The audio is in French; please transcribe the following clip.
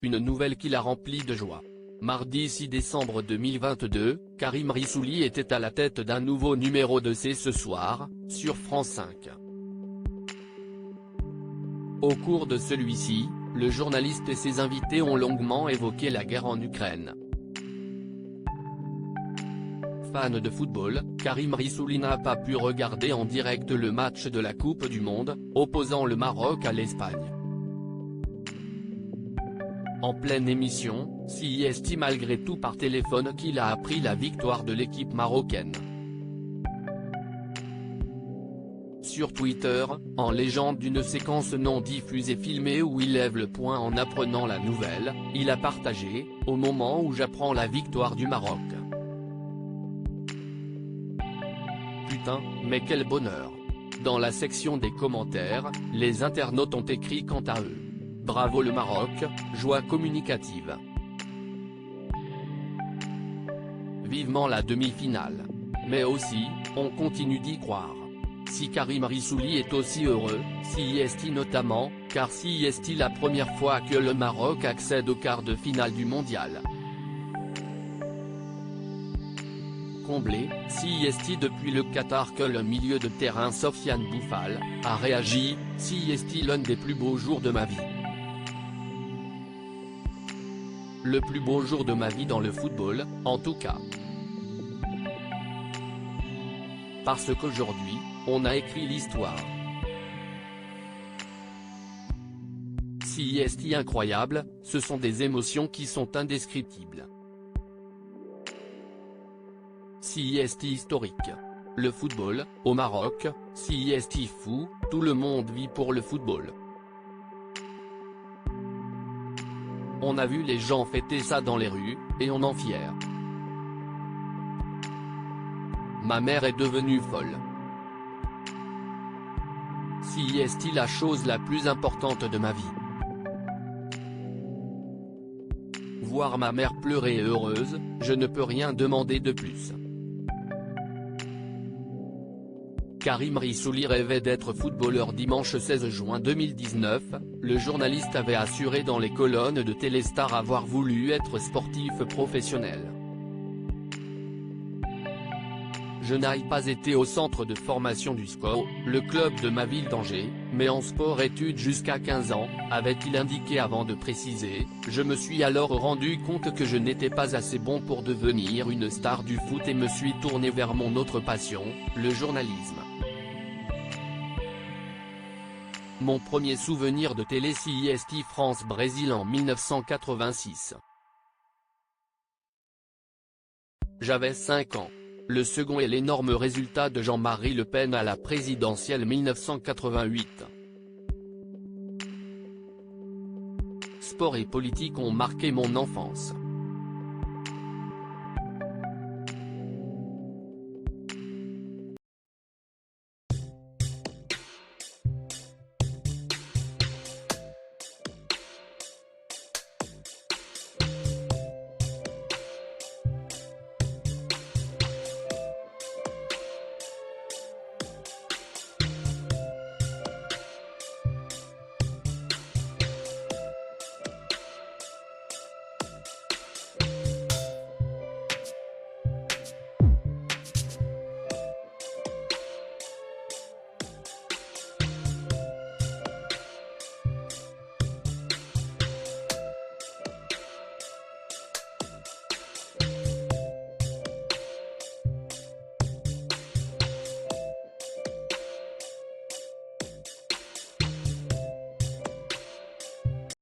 une nouvelle qui la remplit de joie. Mardi 6 décembre 2022, Karim Rissouli était à la tête d'un nouveau numéro de C'est ce soir, sur France 5. Au cours de celui-ci, le journaliste et ses invités ont longuement évoqué la guerre en Ukraine. Fan de football, Karim Rissouli n'a pas pu regarder en direct le match de la Coupe du Monde, opposant le Maroc à l'Espagne. En pleine émission, CIST malgré tout par téléphone qu'il a appris la victoire de l'équipe marocaine. Sur Twitter, en légende d'une séquence non diffusée filmée où il lève le poing en apprenant la nouvelle, il a partagé « Au moment où j'apprends la victoire du Maroc. Putain, mais quel bonheur !» Dans la section des commentaires, les internautes ont écrit quant à eux. Bravo le Maroc, joie communicative. Vivement la demi-finale. Mais aussi, on continue d'y croire. Si Karim Rissouli est aussi heureux, CIST notamment, car CIST la première fois que le Maroc accède au quart de finale du mondial. Comblé, CIST depuis le Qatar que le milieu de terrain Sofiane Boufal, a réagi, CIST l'un des plus beaux jours de ma vie. Le plus beau jour de ma vie dans le football, en tout cas. Parce qu'aujourd'hui, on a écrit l'histoire. CIST incroyable, ce sont des émotions qui sont indescriptibles. CIST historique. Le football, au Maroc, CIST fou, tout le monde vit pour le football. On a vu les gens fêter ça dans les rues, et on en fier. Ma mère est devenue folle. CIST la chose la plus importante de ma vie. Voir ma mère pleurer et heureuse, je ne peux rien demander de plus. Karim Rissouli rêvait d'être footballeur. Dimanche 16 juin 2019, le journaliste avait assuré dans les colonnes de Téléstar avoir voulu être sportif professionnel. Je n'ai pas été au centre de formation du SCO, le club de ma ville d'Angers, mais en sport-études jusqu'à 15 ans, avait-il indiqué avant de préciser, je me suis alors rendu compte que je n'étais pas assez bon pour devenir une star du foot et me suis tourné vers mon autre passion, le journalisme. Mon premier souvenir de télé CIST France-Brésil en 1986. J'avais 5 ans. Le second est l'énorme résultat de Jean-Marie Le Pen à la présidentielle 1988. Sport et politique ont marqué mon enfance.